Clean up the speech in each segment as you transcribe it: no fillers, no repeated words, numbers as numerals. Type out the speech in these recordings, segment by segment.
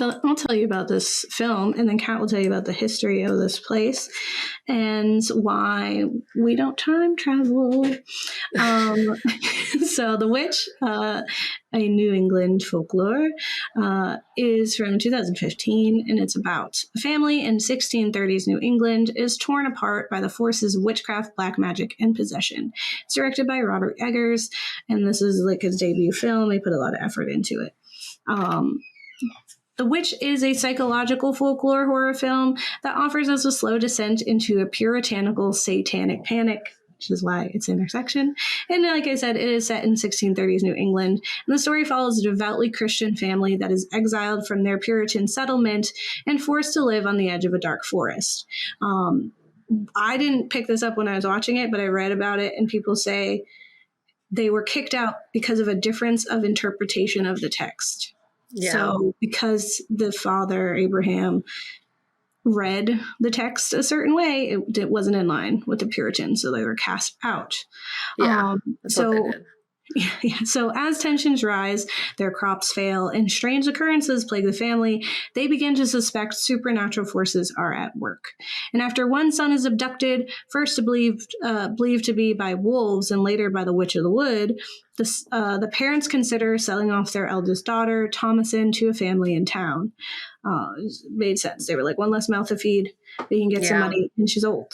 I'll tell you about this film, and then Kat will tell you about the history of this place and why we don't time travel. So, The Witch, a New England folklore, is from 2015, and it's about a family in 1630s New England is torn apart by the forces of witchcraft, black magic, and possession. It's directed by Robert Eggers, and this is like his debut film. He put a lot of effort into it. The Witch is a psychological folklore horror film that offers us a slow descent into a puritanical satanic panic, which is why it's intersection. And like I said, it is set in 1630s New England. And the story follows a devoutly Christian family that is exiled from their Puritan settlement and forced to live on the edge of a dark forest. I didn't pick this up when I was watching it, but I read about it, and people say they were kicked out because of a difference of interpretation of the text. Yeah. So because the father, Abraham, read the text a certain way, it wasn't in line with the Puritans, so they were cast out. Yeah, that's what they did. Yeah, so as tensions rise, their crops fail, and strange occurrences plague the family, they begin to suspect supernatural forces are at work. And after one son is abducted, first believed to be by wolves and later by the Witch of the Wood, the parents consider selling off their eldest daughter, Thomasin, to a family in town. It made sense. They were like, one less mouth to feed. We can get some money, and she's old.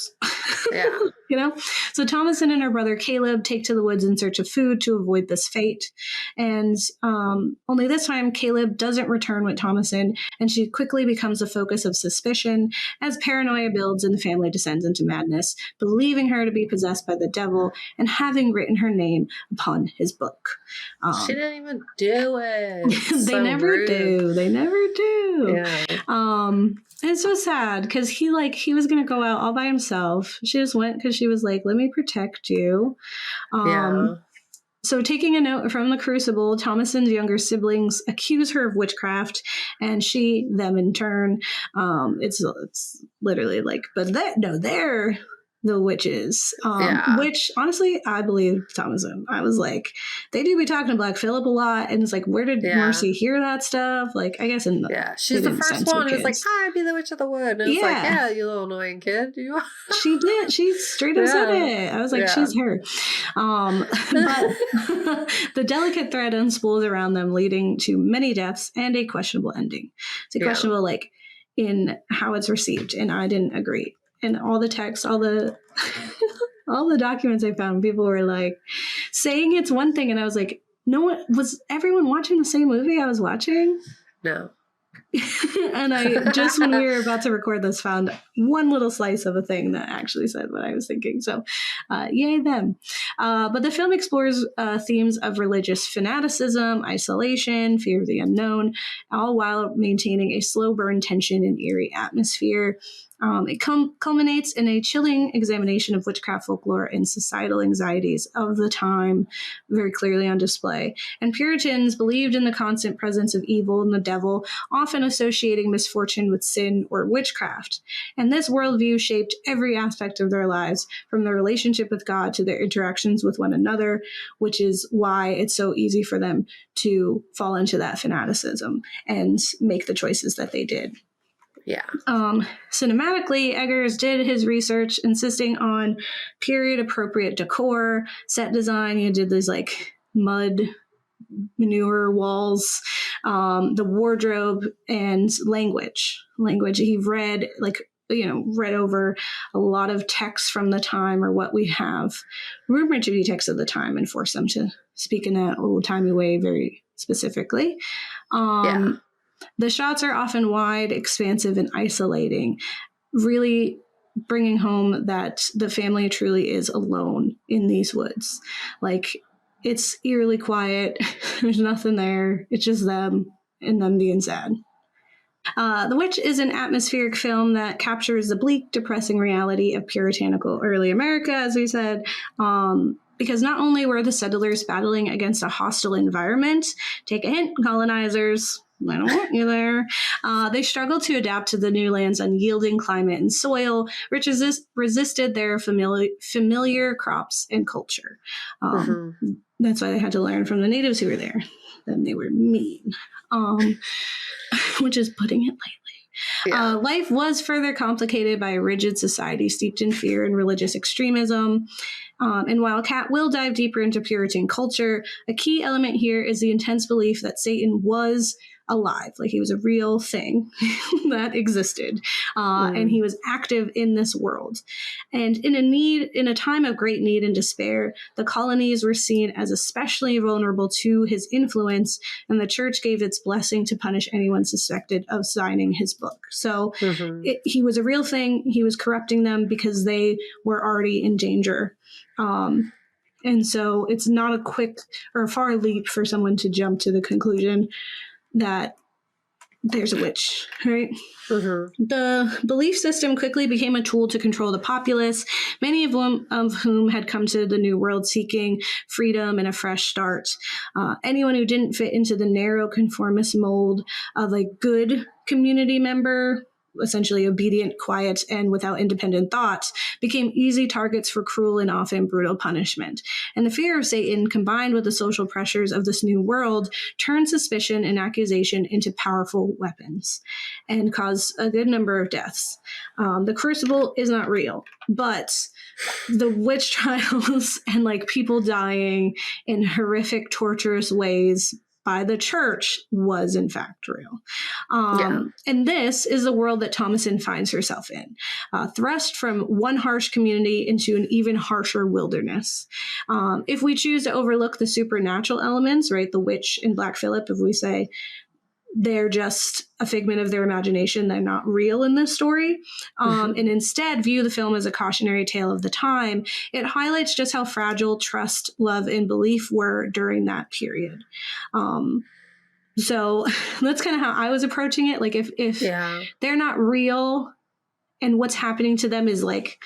Yeah. You know? So Thomasin and her brother Caleb take to the woods in search of food to avoid this fate. And only this time, Caleb doesn't return with Thomasin, and she quickly becomes a focus of suspicion as paranoia builds and the family descends into madness, believing her to be possessed by the devil and having written her name upon his book. She didn't even do it. They never do. They never do. Yeah. It's so sad because he was gonna go out all by himself. She just went because she was like, "Let me protect you." So, taking a note from the Crucible, Thomasin's younger siblings accuse her of witchcraft, and she them in turn. It's literally like, but they're the witches. Which honestly, I believe Thomasin. I was like, they do be talking to Black Phillip a lot, and it's like, where did Marcy hear that stuff? Like, I guess in the she's the first one who's like, I'd be the Witch of the Wood. And it's like, yeah, you little annoying kid. She did. She straight up said it. I was like, she's her. But the delicate thread unspools around them, leading to many deaths and a questionable ending. It's questionable, like, in how it's received, and I didn't agree. And all the text, all the documents I found, people were like saying it's one thing, and I was like, was everyone watching the same movie I was watching? No. And I just, when we were about to record this, found one little slice of a thing that actually said what I was thinking. So, yay them. But the film explores themes of religious fanaticism, isolation, fear of the unknown, all while maintaining a slow burn tension and eerie atmosphere. It culminates in a chilling examination of witchcraft folklore and societal anxieties of the time, very clearly on display. And Puritans believed in the constant presence of evil and the devil, often associating misfortune with sin or witchcraft. And this worldview shaped every aspect of their lives, from their relationship with God to their interactions with one another, which is why it's so easy for them to fall into that fanaticism and make the choices that they did. Yeah. Cinematically, Eggers did his research, insisting on period-appropriate decor, set design. He did these like mud manure walls, the wardrobe, and language. He read over a lot of texts from the time, or what we have rumored to be texts of the time, and forced them to speak in that old-timey way very specifically. The shots are often wide, expansive, and isolating, really bringing home that the family truly is alone in these woods. Like, it's eerily quiet. There's nothing there. It's just them and them being sad. The Witch is an atmospheric film that captures the bleak, depressing reality of puritanical early America, as we said, because not only were the settlers battling against a hostile environment, take a hint, colonizers, I don't want you there. They struggled to adapt to the new land's unyielding climate and soil, which resisted their familiar crops and culture. That's why they had to learn from the natives who were there. Then they were mean, which is putting it lightly. Yeah. Life was further complicated by a rigid society steeped in fear and religious extremism. And while Kat will dive deeper into Puritan culture, a key element here is the intense belief that Satan was alive, like he was a real thing that existed, and he was active in this world. And in a time of great need and despair, the colonies were seen as especially vulnerable to his influence, and the church gave its blessing to punish anyone suspected of signing his book. So he was a real thing. He was corrupting them because they were already in danger. And so it's not a quick or a far leap for someone to jump to the conclusion that there's a witch, right? The belief system quickly became a tool to control the populace, many of whom had come to the New World seeking freedom and a fresh start. Anyone who didn't fit into the narrow conformist mold of a good community member, essentially obedient, quiet, and without independent thoughts, became easy targets for cruel and often brutal punishment. And the fear of Satan, combined with the social pressures of this new world, turned suspicion and accusation into powerful weapons and caused a good number of deaths. The crucible is not real, but the witch trials and like people dying in horrific, torturous ways by the church was in fact real. And this is the world that Thomasin finds herself in, thrust from one harsh community into an even harsher wilderness. If we choose to overlook the supernatural elements, right, the witch and Black Phillip, if we say they're just a figment of their imagination, they're not real in this story, and instead view the film as a cautionary tale of the time, it highlights just how fragile trust, love, and belief were during that period. So that's kind of how I was approaching it. Like if they're not real and what's happening to them is like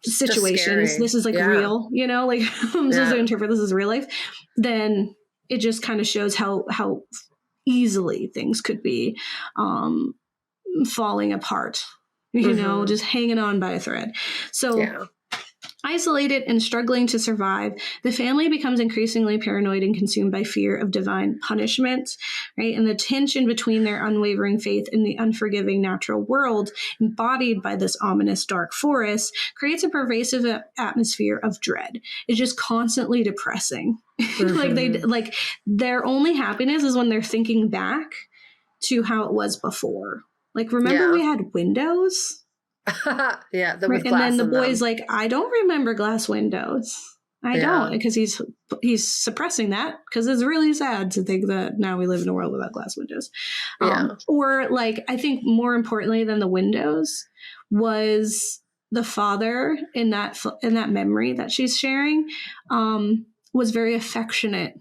situations, this is like real, you know, like I'm supposed to interpret this as real life, then it just kind of shows how easily things could be falling apart, you know, just hanging on by a thread. So isolated and struggling to survive, the family becomes increasingly paranoid and consumed by fear of divine punishment, right? And the tension between their unwavering faith and the unforgiving natural world, embodied by this ominous dark forest, creates a pervasive atmosphere of dread. It's just constantly depressing. Like their only happiness is when they're thinking back to how it was before. Like, remember we had windows? Right? And then the boy's like, I don't remember glass windows. I don't, because he's suppressing that because it's really sad to think that now we live in a world without glass windows. Or like, I think more importantly than the windows was the father in that memory that she's sharing, was very affectionate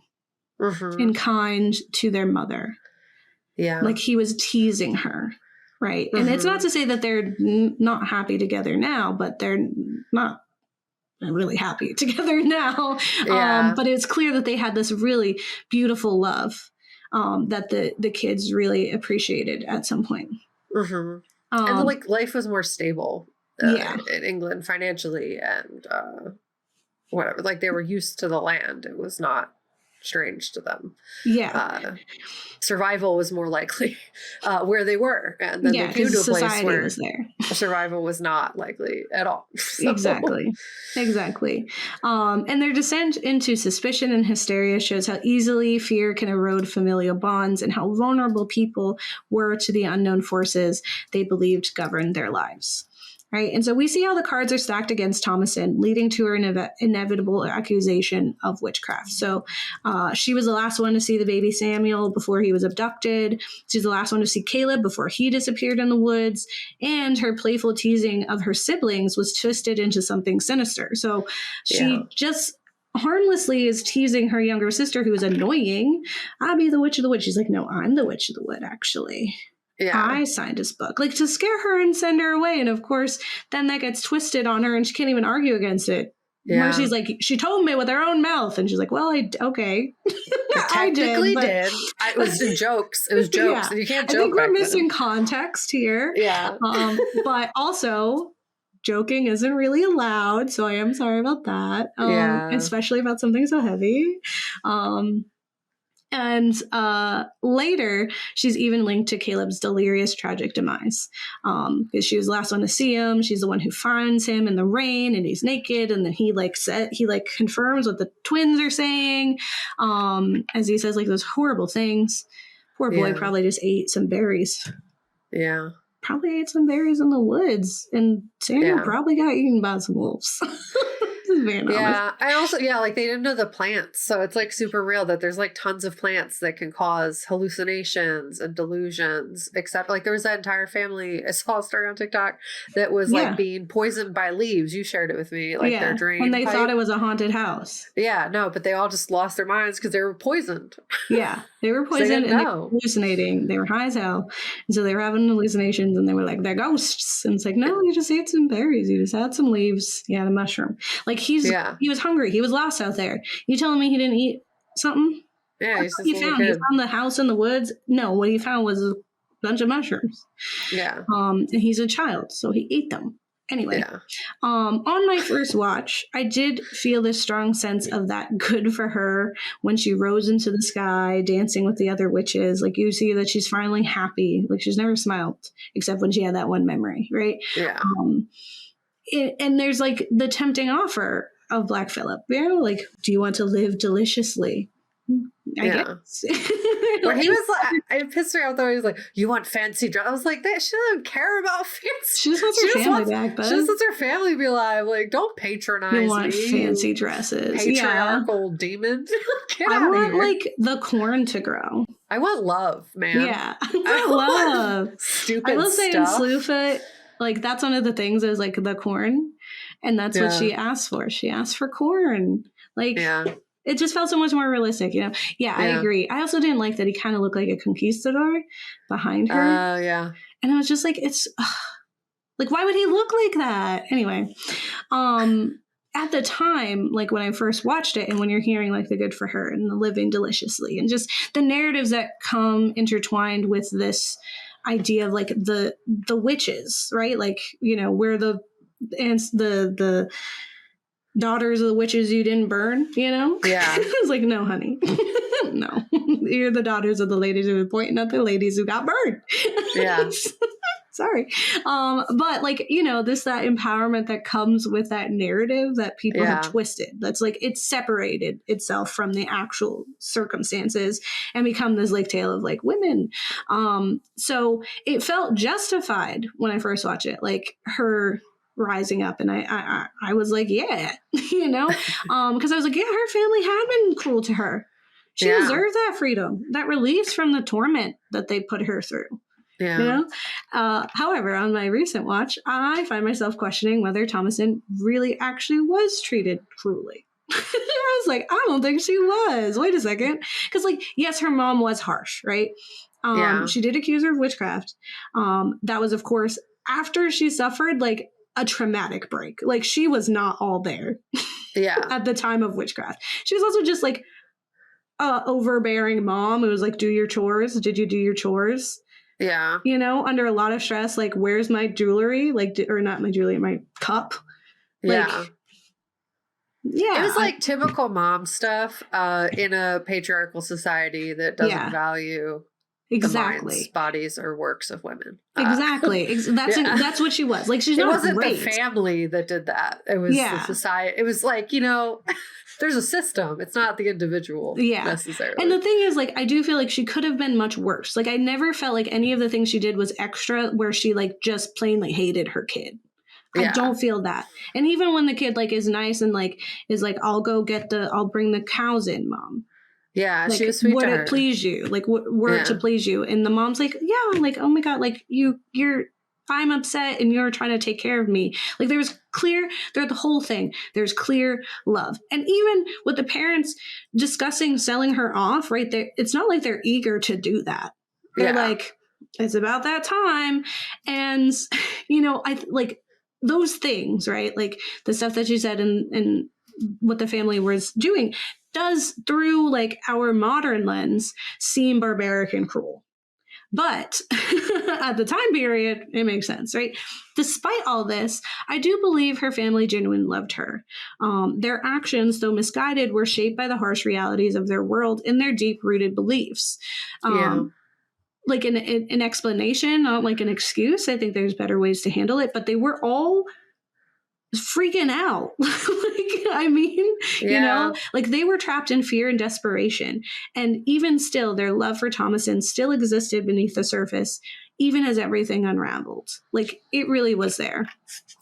and kind to their mother. Like he was teasing her. Right. And it's not to say that they're not happy together now, but they're not really happy together now. But it's clear that they had this really beautiful love that the kids really appreciated at some point. And like life was more stable in England financially and whatever. Like they were used to the land. It was not strange to them. Survival was more likely where they were, and then they came to a place where was there. Survival was not likely at all. So. Exactly. And their descent into suspicion and hysteria shows how easily fear can erode familial bonds and how vulnerable people were to the unknown forces they believed governed their lives. Right. And so we see how the cards are stacked against Thomasin, leading to her inevitable accusation of witchcraft. So she was the last one to see the baby Samuel before he was abducted. She's the last one to see Caleb before he disappeared in the woods. And her playful teasing of her siblings was twisted into something sinister. So she just harmlessly is teasing her younger sister, who is annoying. I'll be the witch of the wood. She's like, no, I'm the witch of the wood, actually. I signed his book, like to scare her and send her away. And of course, then that gets twisted on her and she can't even argue against it Marcy's like, she told me with her own mouth. And she's like, well, okay. I technically did. It was in jokes. It was jokes. And you can't joke. I think we're missing context here. Yeah. But also, joking isn't really allowed. So I am sorry about that. Especially about something so heavy. And later, she's even linked to Caleb's delirious, tragic demise. Because she was the last one to see him. She's the one who finds him in the rain, and he's naked. And then he confirms what the twins are saying. As he says, like, those horrible things. Poor boy probably just ate some berries. Yeah. Probably ate some berries in the woods. And Samuel probably got eaten by some wolves. Yeah, I also like they didn't know the plants, so it's like super real that there's like tons of plants that can cause hallucinations and delusions. Except like there was that entire family I saw a story on TikTok that was like being poisoned by leaves. You shared it with me, like their drain when they pipe. thought it was a haunted house. Yeah, no, but they all just lost their minds because they were poisoned. Yeah, they were poisoned and they were hallucinating. They were high as hell, and so they were having hallucinations, and they were like, they're ghosts. And it's like, no, you just ate some berries. You just had some leaves. Yeah, the mushroom. Like he was hungry. He was lost out there. You telling me he didn't eat something? Yeah, he found the house in the woods. No, what he found was a bunch of mushrooms. Yeah. And he's a child, so he ate them. Anyway, on my first watch, I did feel this strong sense of that good for her when she rose into the sky, dancing with the other witches. Like, you see that she's finally happy. Like, she's never smiled, except when she had that one memory, right? Yeah. And there's like the tempting offer of Black Phillip, like, do you want to live deliciously? I guess. Where he was like, it pissed me off though. He was like, you want fancy dress? I was like, that she doesn't care about fancy. She just wants her family back, bud. She just wants her family to be alive. Like, don't patronize me. You want fancy dresses. Patriarchal demon. Get I out want of here. like the corn to grow. I want love, man. Yeah. I love stupid I will say stuff. in Slewfoot, like, that's one of the things is like the corn. And that's what she asked for. She asked for corn. Like, it just felt so much more realistic, Yeah, I agree. I also didn't like that he kind of looked like a conquistador behind her. Oh, yeah. And I was just like, it's like, why would he look like that? Anyway, at the time, like when I first watched it and when you're hearing like the good for her and the living deliciously and just the narratives that come intertwined with this idea of like the witches, right? Like, we're the daughters of the witches you didn't burn, Yeah. It's like, no, honey. No. You're the daughters of the ladies who were pointing at the ladies who got burned. Yeah. Sorry. But like, that empowerment that comes with that narrative that people have twisted. That's like, it's separated itself from the actual circumstances and become this like tale of like women. So it felt justified when I first watched it, like her rising up, and I was like, because I was like, her family had been cruel to her. She deserved that freedom, that release from the torment that they put her through. However, on my recent watch, I find myself questioning whether Thomasin really actually was treated cruelly. I was like, I don't think she was. Wait a second. Because like, yes, her mom was harsh, right? She did accuse her of witchcraft. That was, of course, after she suffered like a traumatic break. Like, she was not all there at the time of witchcraft. She was also just like a overbearing mom who was like, do your chores. Did you do your chores? Yeah. Under a lot of stress, like, where's my jewelry? Like, or not my jewelry, my cup. Like, it was like typical mom stuff in a patriarchal society that doesn't value the minds, bodies, or works of women. Exactly. That's what she was. Like, she's not wasn't great. The family that did that. It was the society. It was like, there's a system. It's not the individual necessarily. And the thing is, like, I do feel like she could have been much worse. Like, I never felt like any of the things she did was extra where she like just plainly hated her kid. I don't feel that. And even when the kid like is nice and like is like, I'll bring the cows in, Mom. Yeah, like, she was sweet to her. Would it please you? Like, were it to please you? And the mom's like, yeah, like, oh my God, like I'm upset and you're trying to take care of me. Like, throughout the whole thing, there's clear love. And even with the parents discussing selling her off right there, it's not like they're eager to do that. They're like, it's about that time. And, I like those things, right? Like the stuff that she said in what the family was doing does, through like our modern lens, seem barbaric and cruel. But at the time period, it makes sense, right? Despite all this, I do believe her family genuinely loved her. Their actions, though misguided, were shaped by the harsh realities of their world and their deep-rooted beliefs. Like an explanation, not like an excuse. I think there's better ways to handle it, but they were all freaking out. You know, like they were trapped in fear and desperation. And even still, their love for Thomasin still existed beneath the surface, even as everything unraveled. Like it really was there.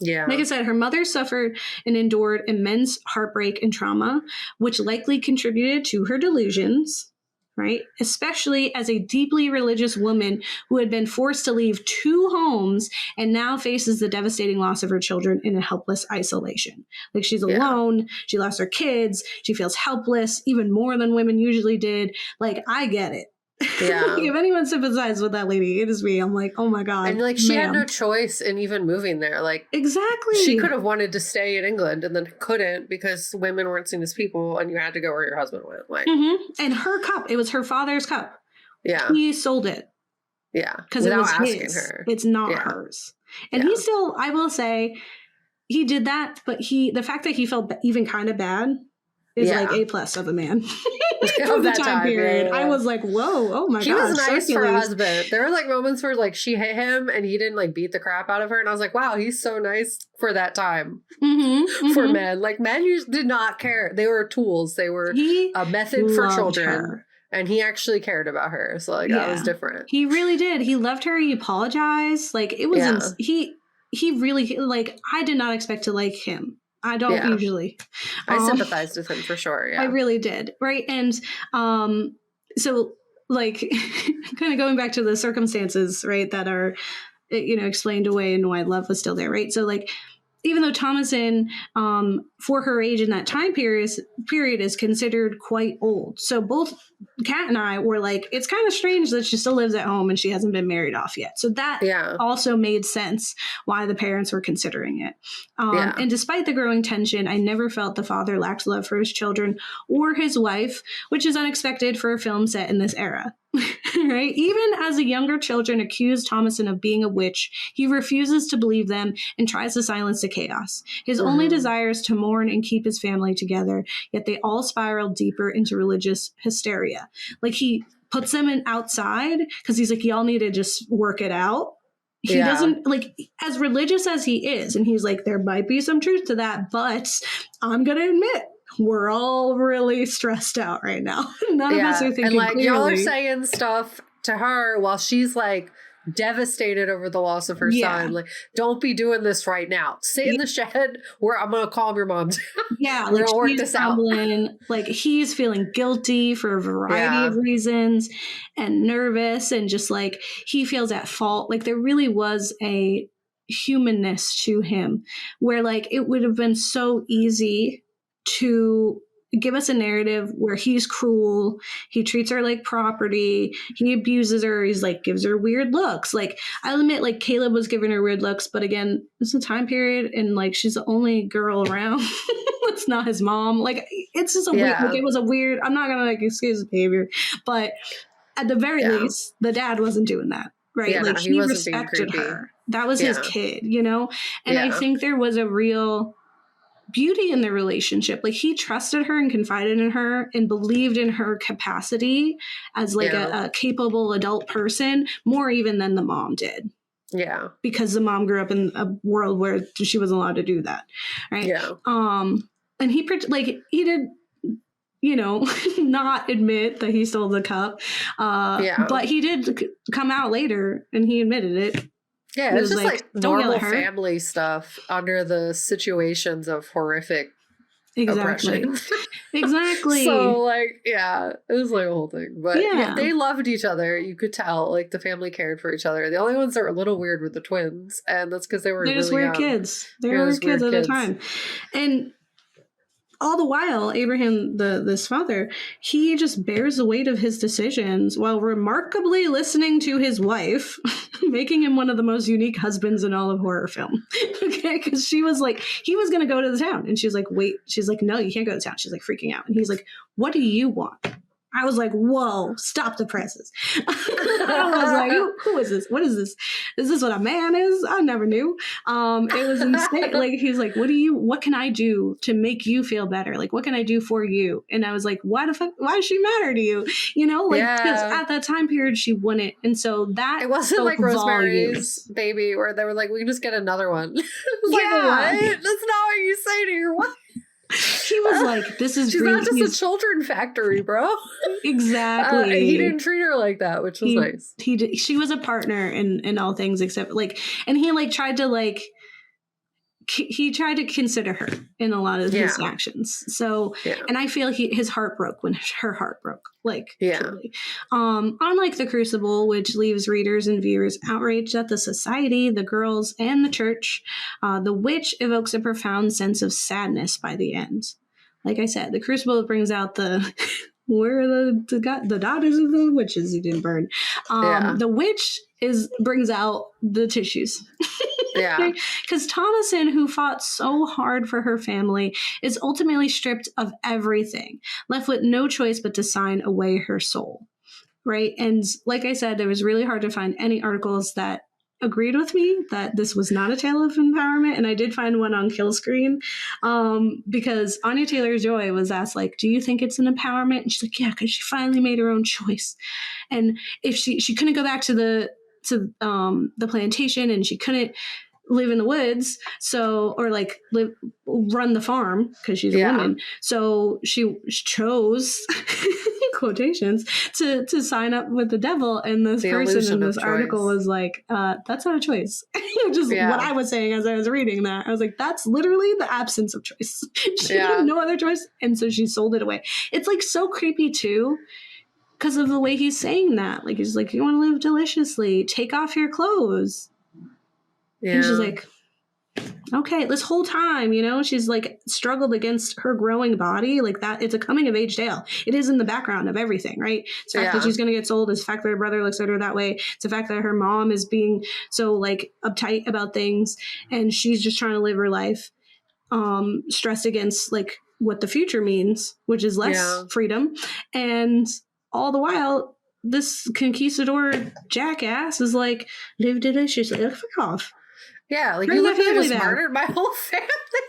Yeah. Like I said, her mother suffered and endured immense heartbreak and trauma, which likely contributed to her delusions. Right? Especially as a deeply religious woman who had been forced to leave 2 homes and now faces the devastating loss of her children in a helpless isolation. Like she's alone. She lost her kids. She feels helpless, even more than women usually did. Like, I get it. Yeah. Like, if anyone sympathizes with that lady, it is me. I'm like, oh my God. And like she had no choice in even moving there. Like exactly. She could have wanted to stay in England and then couldn't because women weren't seen as people and you had to go where your husband went. Like And her cup, it was her father's cup. Yeah. He sold it. Yeah. Because it was his. Her. It's not hers. And he still, I will say, he did that, but the fact that he felt even kind of bad is like A+ of a man. From the time period. I was like, whoa, oh my god. He was nice for her husband. There were like moments where like she hit him and he didn't like beat the crap out of her. And I was like, wow, he's so nice for that time. For men. Like men did not care. They were tools. They were a method for children. Her. And he actually cared about her. So like that was different. He really did. He loved her. He apologized. Like it was he really, like, I did not expect to like him. I don't usually. I sympathized with him for sure. Yeah. I really did. Right. And so like kind of going back to the circumstances, right, that are, you know, explained away and why love was still there. Right. So like, even though Thomasin, for her age in that time period is considered quite old. So both Kat and I were like, it's kind of strange that she still lives at home and she hasn't been married off yet. So that also made sense why the parents were considering it. And despite the growing tension, I never felt the father lacked love for his children or his wife, which is unexpected for a film set in this era. Right? Even as the younger children accuse Thomasin of being a witch, he refuses to believe them and tries to silence the chaos. His only desire is to mourn and keep his family together, yet they all spiral deeper into religious hysteria. Like he puts them outside because he's like, y'all need to just work it out. He doesn't, like, as religious as he is, and he's like, there might be some truth to that, but I'm going to admit, we're all really stressed out right now. None of us are thinking and like clearly. Y'all are saying stuff to her while she's like devastated over the loss of her son. Like, don't be doing this right now. Sit in the shed where I'm gonna calm your mom down. We're like gonna work this out. Like he's feeling guilty for a variety of reasons and nervous and just like he feels at fault. Like there really was a humanness to him where like it would have been so easy to give us a narrative where he's cruel, he treats her like property, he abuses her, he's like gives her weird looks. Like I'll admit, like Caleb was giving her weird looks, but again, it's a time period and like she's the only girl around. It's not his mom. Like it's just a weird, like it was a weird, I'm not gonna like excuse his behavior, but at the very least, the dad wasn't doing that. Right. Like he respected her. That was his kid, you know? And I think there was a real beauty in their relationship. Like he trusted her and confided in her and believed in her capacity as like a capable adult person more even than the mom did. Yeah. Because the mom grew up in a world where she wasn't allowed to do that. Right. Yeah. And he did, you know, not admit that he stole the cup. But he did come out later and he admitted it. Yeah, it's just like normal family stuff under the situations of horrific oppression. Exactly. So like, it was like a whole thing. But they loved each other. You could tell, like the family cared for each other. The only ones that were a little weird were the twins, and that's because they were just weird kids. They were weird kids at the time. And all the while, Abraham, this father, he just bears the weight of his decisions while remarkably listening to his wife, making him one of the most unique husbands in all of horror film. Okay, because she was like, he was going to go to the town, and she's like, wait, she's like, no, you can't go to town. She's like freaking out, and he's like, what do you want? I was like, whoa, stop the presses. I was like, who is this? What is this? Is this what a man is? I never knew. It was insane. Like, he's like, what can I do to make you feel better? Like, what can I do for you? And I was like, why does she matter to you? You know, like, because at that time period, she wouldn't. And so that it wasn't like Rosemary's Baby where they were like, we can just get another one. Like, what? That's not what you say to your wife. He was like, this is she's not just a children factory, bro. Exactly. He didn't treat her like that, which was nice. He did. She was a partner in all things except like, and he like tried to like, he tried to consider her in a lot of his actions. So, and I feel his heart broke when her heart broke. Like, truly. Unlike The Crucible, which leaves readers and viewers outraged at the society, the girls, and the church, The Witch evokes a profound sense of sadness by the end. Like I said, The Crucible brings out where are the daughters of the witches who didn't burn. The Witch brings out the tissues. Yeah. Because Thomasin, who fought so hard for her family, is ultimately stripped of everything, left with no choice but to sign away her soul. Right. And like I said, it was really hard to find any articles that agreed with me that this was not a tale of empowerment. And I did find one on Kill Screen because Anya Taylor-Joy was asked, like, do you think it's an empowerment? And she's like, yeah, because she finally made her own choice. And if she couldn't go back to the plantation, and she couldn't live in the woods, or like run the farm because she's a woman. So she chose quotations to sign up with the devil. And this person in this article was like, that's not a choice. Just what I was saying as I was reading that. I was like, that's literally the absence of choice. She had no other choice. And so she sold it away. It's like so creepy too, because of the way he's saying that. Like, he's like, you want to live deliciously, take off your clothes. Yeah. And she's like, okay, this whole time, she's like struggled against her growing body like that. It's a coming of age tale. It is in the background of everything, right? It's the fact that she's going to get sold. It's the fact that her brother looks at her that way. It's the fact that her mom is being so like uptight about things, and she's just trying to live her life, stressed against like what the future means, which is less freedom. And all the while, this conquistador jackass is like, live deliciously. Like, fuck off. Yeah, like, you literally just murdered my whole family.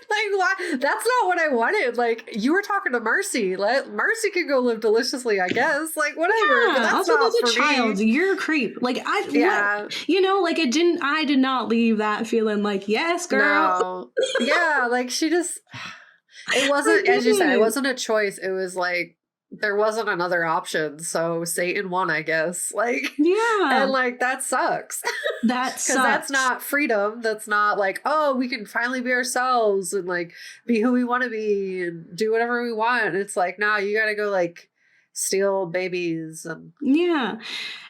Like, why? That's not what I wanted. Like, you were talking to Mercy. Mercy could go live deliciously, I guess. Like, whatever. Yeah, but also that's a child. Me. You're a creep. Like, I did not leave that feeling like, yes, girl. No. Yeah, like, she just, it wasn't, as you said, it wasn't a choice. It was like, there wasn't another option, so Satan won, I guess. Like, and like, that sucks. That sucks. Because that's not freedom. That's not like, oh, we can finally be ourselves and like be who we want to be and do whatever we want. It's like, nah, you gotta go like steal babies and like,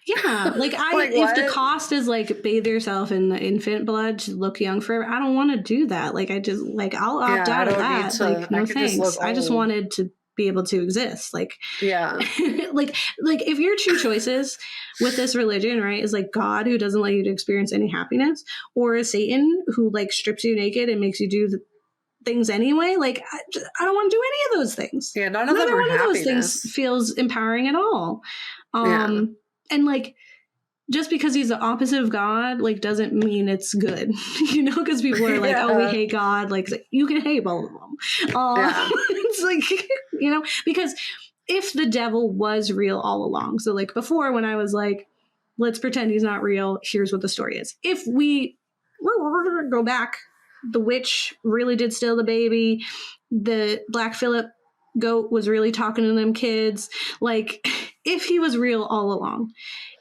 if the cost is like bathe yourself in the infant blood to look young forever, I don't want to do that. Like, I just like, I'll opt out of that. Like, no thanks. I just wanted to be able to exist. Like, like if your two choices with this religion, right, is like God, who doesn't let you to experience any happiness, or a Satan who like strips you naked and makes you do things anyway, like, I don't want to do any of those things. None of those things feels empowering at all. And like, just because he's the opposite of God, like, doesn't mean it's good, because people are like, oh, we hate God. Like, you can hate both of them. It's like, because if the devil was real all along, so like before when I was like, let's pretend he's not real, here's what the story is. If we go back, the witch really did steal the baby. The Black Phillip goat was really talking to them kids. Like, if he was real all along,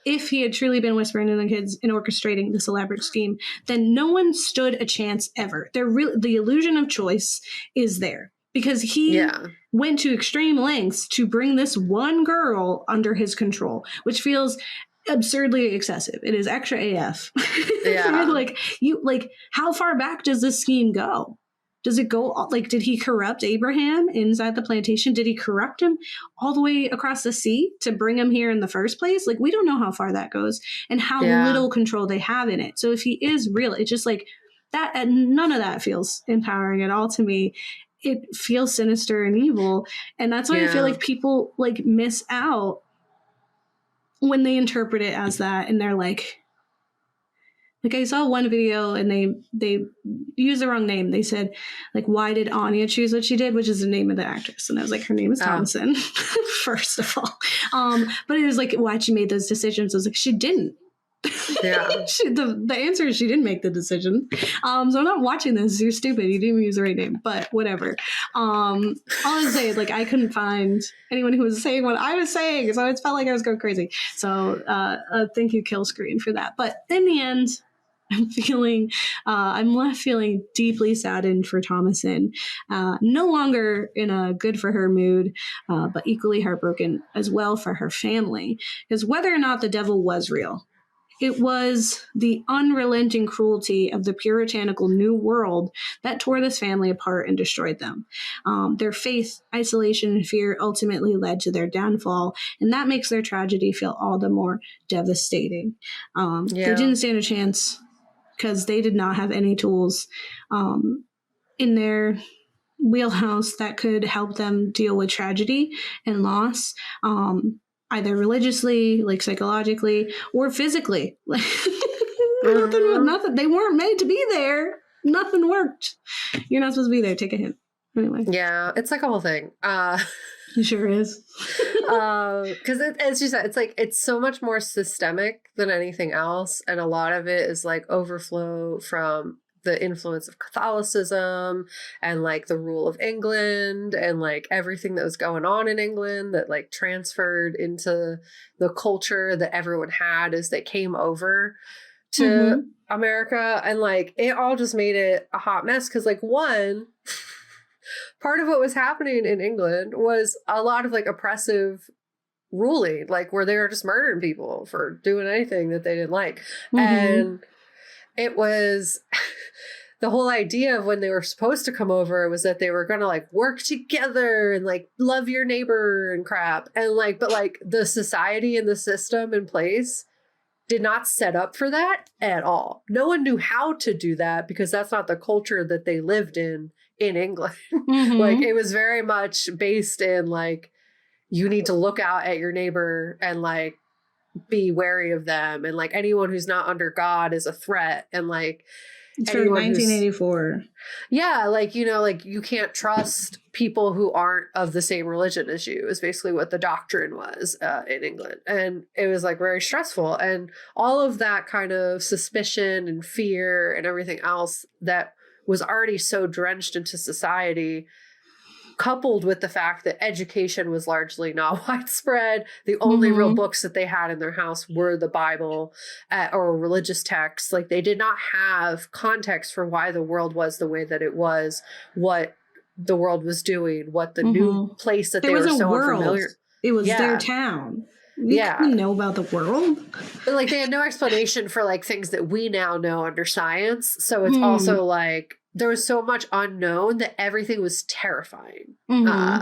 if he had truly been whispering to the kids and orchestrating this elaborate scheme, then no one stood a chance ever. The illusion of choice is there because he went to extreme lengths to bring this one girl under his control, which feels absurdly excessive. It is extra AF. Like, how far back does this scheme go? Does it go like, did he corrupt Abraham inside the plantation? Did he corrupt him all the way across the sea to bring him here in the first place? Like, we don't know how far that goes and how little control they have in it. So if he is real, it's just like that, and none of that feels empowering at all to me. It feels sinister and evil. And that's why I feel like people like miss out when they interpret it as that, and they're like I saw one video and they used the wrong name. They said, like, why did Anya choose what she did, which is the name of the actress. And I was like, her name is Thomason, first of all. But it was like, why she made those decisions. I was like, she didn't. Yeah. The answer is she didn't make the decision. So I'm not watching this. You're stupid. You didn't even use the right name, but whatever. All I was saying, like, I couldn't find anyone who was saying what I was saying. So it felt like I was going crazy. So thank you, Kill Screen, for that. But in the end, I'm left feeling deeply saddened for Thomason, no longer in a good for her mood, but equally heartbroken as well for her family. Because whether or not the devil was real, it was the unrelenting cruelty of the Puritanical New World that tore this family apart and destroyed them. Their faith, isolation, and fear ultimately led to their downfall, and that makes their tragedy feel all the more devastating. They didn't stand a chance because they did not have any tools in their wheelhouse that could help them deal with tragedy and loss. Either religiously, like psychologically, or physically. Like nothing. They weren't made to be there. Nothing worked. You're not supposed to be there. Take a hint. Anyway. Yeah, it's like a whole thing. It sure is. Because as you said, it's like it's so much more systemic than anything else, and a lot of it is like overflow from the influence of Catholicism and like the rule of England and like everything that was going on in England that like transferred into the culture that everyone had as they came over to America. And like it all just made it a hot mess because like one part of what was happening in England was a lot of like oppressive ruling, like where they were just murdering people for doing anything that they didn't like. And it was the whole idea of when they were supposed to come over was that they were going to like work together and like love your neighbor and crap. And like, but like the society and the system in place did not set up for that at all. No one knew how to do that because that's not the culture that they lived in England. Like it was very much based in like, you need to look out at your neighbor and like, be wary of them, and like anyone who's not under God is a threat, and like it's from 1984. Yeah, like you know, like you can't trust people who aren't of the same religion as you is basically what the doctrine was in England, and it was like very stressful, and all of that kind of suspicion and fear and everything else that was already so drenched into society, coupled with the fact that education was largely not widespread. The only real books that they had in their house were the Bible or religious texts. Like they did not have context for why the world was the way that it was, what the world was doing, what the new place that they were so unfamiliar. It was their town. We didn't know about the world. But like they had no explanation for like things that we now know under science. So it's also like there was so much unknown that everything was terrifying.